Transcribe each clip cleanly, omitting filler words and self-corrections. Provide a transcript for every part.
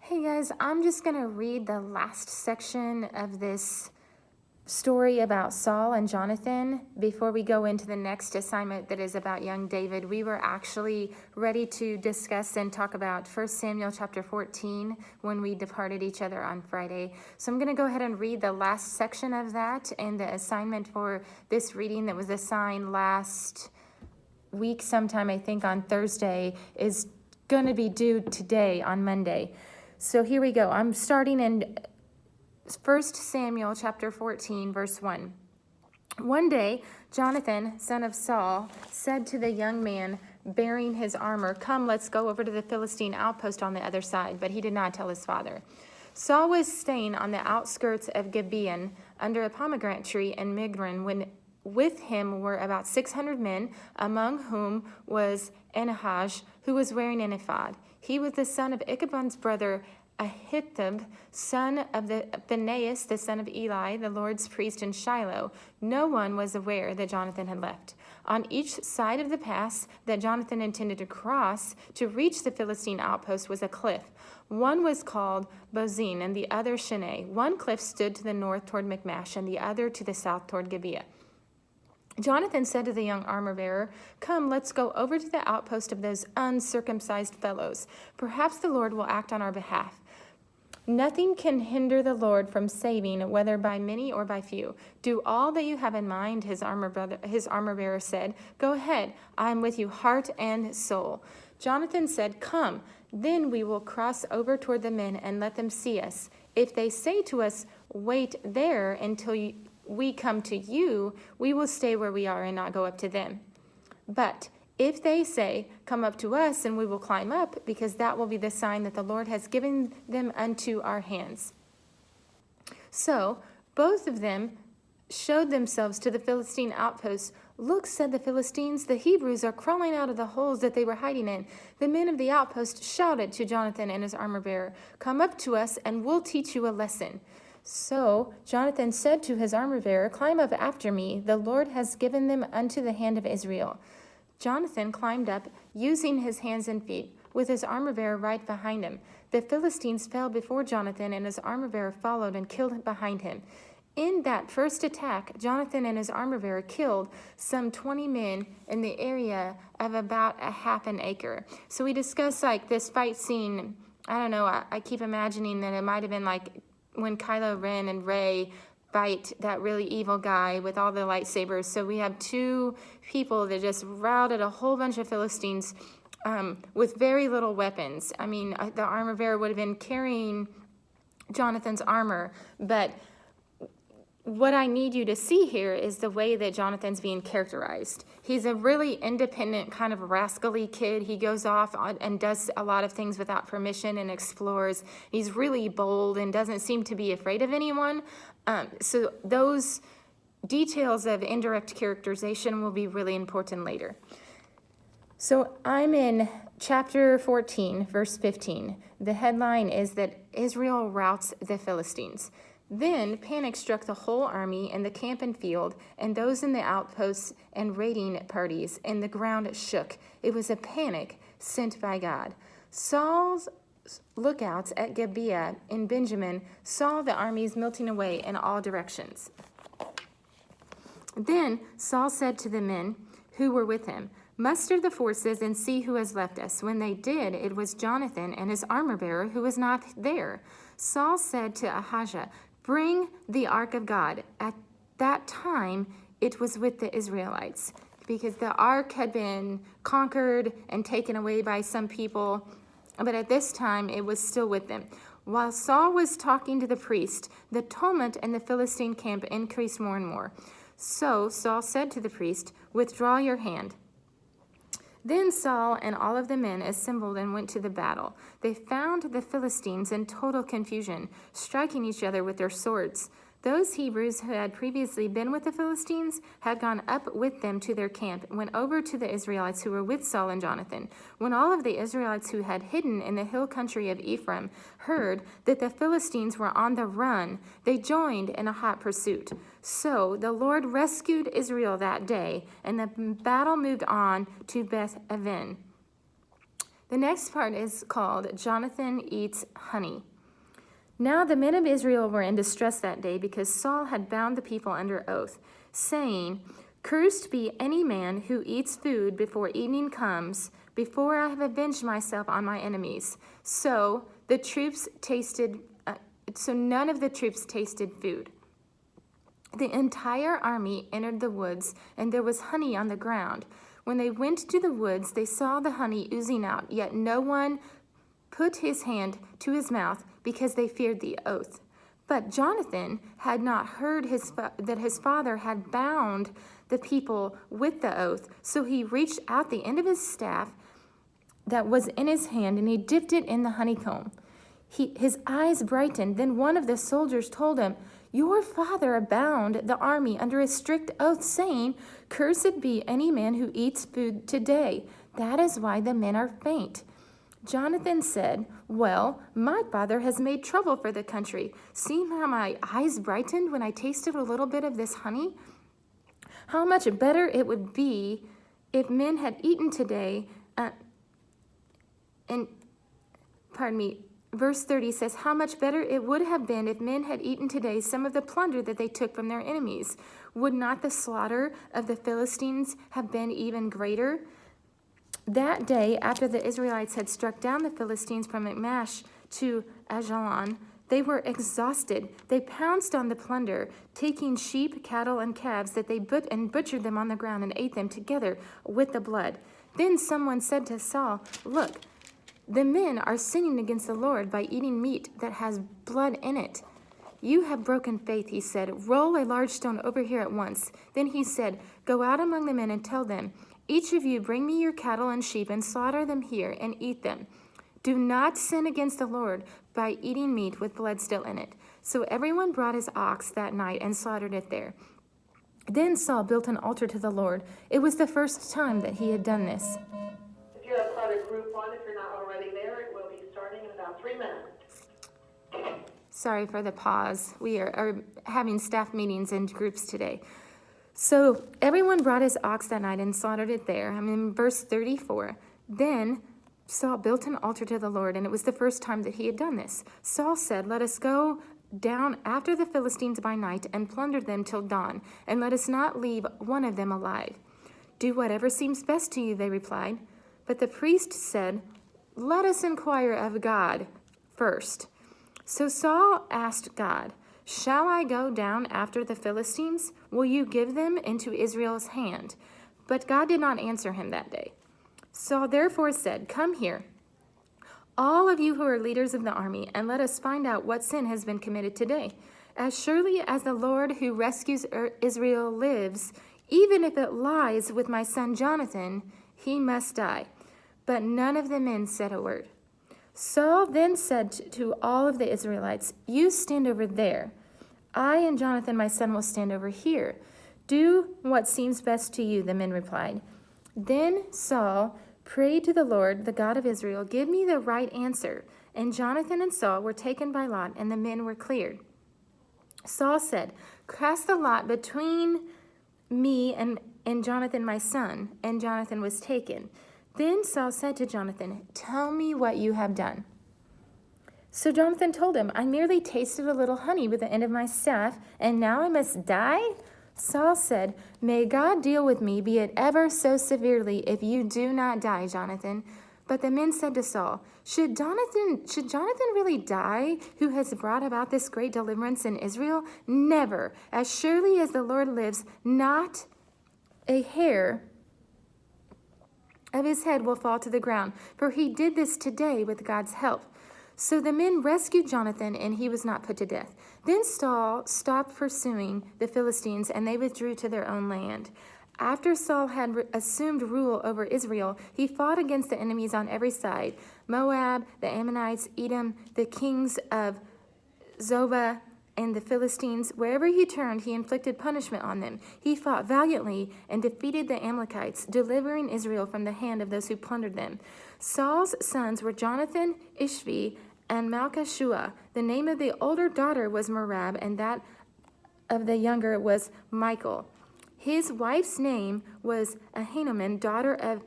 Hey guys, I'm just going to read the last section of this story about Saul and Jonathan before we go into the next assignment that is about young David. We were actually ready to discuss and talk about 1 Samuel chapter 14 when we departed each other on Friday. So I'm going to go ahead and read the last section of that, and the assignment for this reading that was assigned last week sometime, I think on Thursday, is going to be due today on Monday. So here we go. I'm starting in 1 Samuel chapter 14, verse 1. One day, Jonathan, son of Saul, said to the young man bearing his armor, "Come, let's go over to the Philistine outpost on the other side." But he did not tell his father. Saul was staying on the outskirts of Gibeon under a pomegranate tree in Migron when with him were about 600 men, among whom was Enahaj, who was wearing an ephod. He was the son of Ichabod's brother Ahitub, son of Phinehas, the son of Eli, the Lord's priest in Shiloh. No one was aware that Jonathan had left. On each side of the pass that Jonathan intended to cross to reach the Philistine outpost was a cliff. One was called Bozin and the other Shineh. One cliff stood to the north toward Michmash and the other to the south toward Gibeah. Jonathan said to the young armor-bearer, "Come, let's go over to the outpost of those uncircumcised fellows. Perhaps the Lord will act on our behalf. Nothing can hinder the Lord from saving, whether by many or by few. Do all that you have in mind," his armor-bearer said. "Go ahead, I am with you, heart and soul." Jonathan said, "Come, then we will cross over toward the men and let them see us. If they say to us, 'Wait there until we come to you,' we will stay where we are and not go up to them. But if they say, 'Come up to us,' and we will climb up, because that will be the sign that the Lord has given them unto our hands." So both of them showed themselves to the Philistine outposts. "Look," said the Philistines, "the Hebrews are crawling out of the holes that they were hiding in." The men of the outpost shouted to Jonathan and his armor-bearer, "Come up to us, and we'll teach you a lesson." So Jonathan said to his armor-bearer, "Climb up after me. The Lord has given them unto the hand of Israel." Jonathan climbed up, using his hands and feet, with his armor-bearer right behind him. The Philistines fell before Jonathan, and his armor-bearer followed and killed behind him. In that first attack, Jonathan and his armor-bearer killed some 20 men in the area of about a half an acre. So we discussed this fight scene. I don't know, I keep imagining that it might have been like when Kylo Ren and Rey fight that really evil guy with all the lightsabers. So we have two people that just routed a whole bunch of Philistines with very little weapons. I mean, the armor-bearer would have been carrying Jonathan's armor, but what I need you to see here is the way that Jonathan's being characterized. He's a really independent, kind of rascally kid. He goes off and does a lot of things without permission and explores. He's really bold and doesn't seem to be afraid of anyone. So those details of indirect characterization will be really important later. So I'm in chapter 14, verse 15. The headline is that Israel routs the Philistines. Then panic struck the whole army and the camp and field, and those in the outposts and raiding parties, and the ground shook. It was a panic sent by God. Saul's lookouts at Gibeah in Benjamin saw the armies melting away in all directions. Then Saul said to the men who were with him, "Muster the forces and see who has left us." When they did, it was Jonathan and his armor-bearer who was not there. Saul said to Ahijah, "Bring the ark of God." At that time, it was with the Israelites, because the ark had been conquered and taken away by some people, but at this time, it was still with them. While Saul was talking to the priest, the tumult in the Philistine camp increased more and more. So Saul said to the priest, "Withdraw your hand." Then Saul and all of the men assembled and went to the battle. They found the Philistines in total confusion, striking each other with their swords. Those Hebrews who had previously been with the Philistines had gone up with them to their camp and went over to the Israelites who were with Saul and Jonathan. When all of the Israelites who had hidden in the hill country of Ephraim heard that the Philistines were on the run, they joined in a hot pursuit. So the Lord rescued Israel that day, and the battle moved on to Beth-aven. The next part is called Jonathan Eats Honey. Now the men of Israel were in distress that day because Saul had bound the people under oath, saying, "Cursed be any man who eats food before evening comes, before I have avenged myself on my enemies." So none of the troops tasted food. The entire army entered the woods, and there was honey on the ground. When they went to the woods, they saw the honey oozing out, yet no one put his hand to his mouth because they feared the oath. But Jonathan had not heard that his father had bound the people with the oath, so he reached out the end of his staff that was in his hand, and he dipped it in the honeycomb. His eyes brightened. Then one of the soldiers told him, "Your father bound the army under a strict oath, saying, 'Cursed be any man who eats food today.' That is why the men are faint." Jonathan said, "Well, my father has made trouble for the country. See how my eyes brightened when I tasted a little bit of this honey? How much better it would be if men had eaten today." Verse 30 says, "How much better it would have been if men had eaten today some of the plunder that they took from their enemies. Would not the slaughter of the Philistines have been even greater?" That day, after the Israelites had struck down the Philistines from Michmash to Ajalon, they were exhausted. They pounced on the plunder, taking sheep, cattle, and calves that they butchered them on the ground and ate them together with the blood. Then someone said to Saul, "Look, the men are sinning against the Lord by eating meat that has blood in it." "You have broken faith," he said. "Roll a large stone over here at once." Then he said, "Go out among the men and tell them, 'Each of you bring me your cattle and sheep and slaughter them here and eat them. Do not sin against the Lord by eating meat with blood still in it.'" So everyone brought his ox that night and slaughtered it there. Then Saul built an altar to the Lord. It was the first time that he had done this. If you're a part of Group 1, if you're not already there, it will be starting in about 3 minutes. Sorry for the pause. We are having staff meetings in groups today. So everyone brought his ox that night and slaughtered it there. I'm in verse 34. Then Saul built an altar to the Lord, and it was the first time that he had done this. Saul said, "Let us go down after the Philistines by night and plunder them till dawn, and let us not leave one of them alive." "Do whatever seems best to you," they replied. But the priest said, "Let us inquire of God first." So Saul asked God, "Shall I go down after the Philistines? Will you give them into Israel's hand?" But God did not answer him that day. Saul therefore said, "Come here, all of you who are leaders of the army, and let us find out what sin has been committed today. As surely as the Lord who rescues Israel lives, even if it lies with my son Jonathan, he must die." But none of the men said a word. Saul then said to all of the Israelites, "You stand over there. I and Jonathan, my son, will stand over here. Do what seems best to you," the men replied. Then Saul prayed to the Lord, the God of Israel, "Give me the right answer." And Jonathan and Saul were taken by lot, and the men were cleared. Saul said, "Cast the lot between me and Jonathan, my son." And Jonathan was taken. Then Saul said to Jonathan, "Tell me what you have done." So Jonathan told him, "I merely tasted a little honey with the end of my staff, and now I must die?" Saul said, "May God deal with me, be it ever so severely, if you do not die, Jonathan." But the men said to Saul, Should Jonathan really die, who has brought about this great deliverance in Israel? Never. As surely as the Lord lives, not a hair of his head will fall to the ground, for he did this today with God's help." So the men rescued Jonathan, and he was not put to death. Then Saul stopped pursuing the Philistines, and they withdrew to their own land. After Saul had assumed rule over Israel, he fought against the enemies on every side: Moab, the Ammonites, Edom, the kings of Zobah, and the Philistines. Wherever he turned, he inflicted punishment on them. He fought valiantly and defeated the Amalekites, delivering Israel from the hand of those who plundered them. Saul's sons were Jonathan, Ishvi, and Malchishua. The name of the older daughter was Merab, and that of the younger was Michal. His wife's name was Ahinoam, daughter of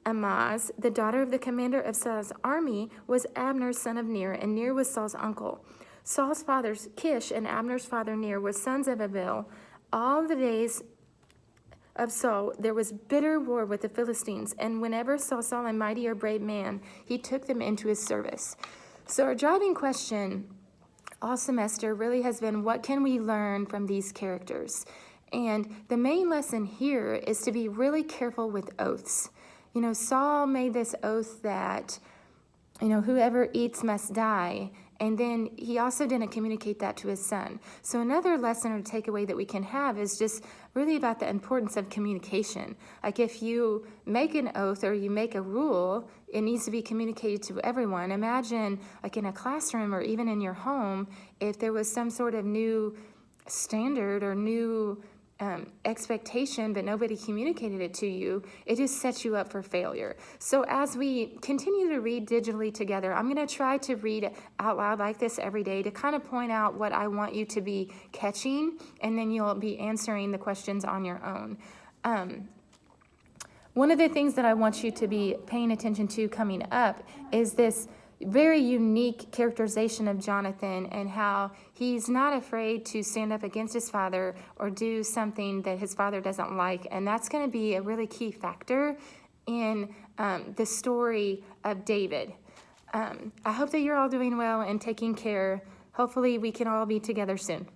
Amaz, the daughter of the commander of Saul's army, was Abner's son of Ner, and Ner was Saul's uncle. Saul's fathers, Kish and Abner's father Ner, were sons of Abiel. All the days of Saul, there was bitter war with the Philistines, and whenever Saul saw a mighty or brave man, he took them into his service. So our driving question all semester really has been, what can we learn from these characters? And the main lesson here is to be really careful with oaths. You know, Saul made this oath that, you know, whoever eats must die. And then he also didn't communicate that to his son. So another lesson or takeaway that we can have is just really about the importance of communication. Like if you make an oath or you make a rule, it needs to be communicated to everyone. Imagine like in a classroom or even in your home, if there was some sort of new standard or new expectation, but nobody communicated it to you, it just sets you up for failure. So as we continue to read digitally together, I'm going to try to read out loud like this every day to kind of point out what I want you to be catching, and then you'll be answering the questions on your own. One of the things that I want you to be paying attention to coming up is this very unique characterization of Jonathan and how he's not afraid to stand up against his father or do something that his father doesn't like. And that's going to be a really key factor in the story of David. I hope that you're all doing well and taking care. Hopefully we can all be together soon.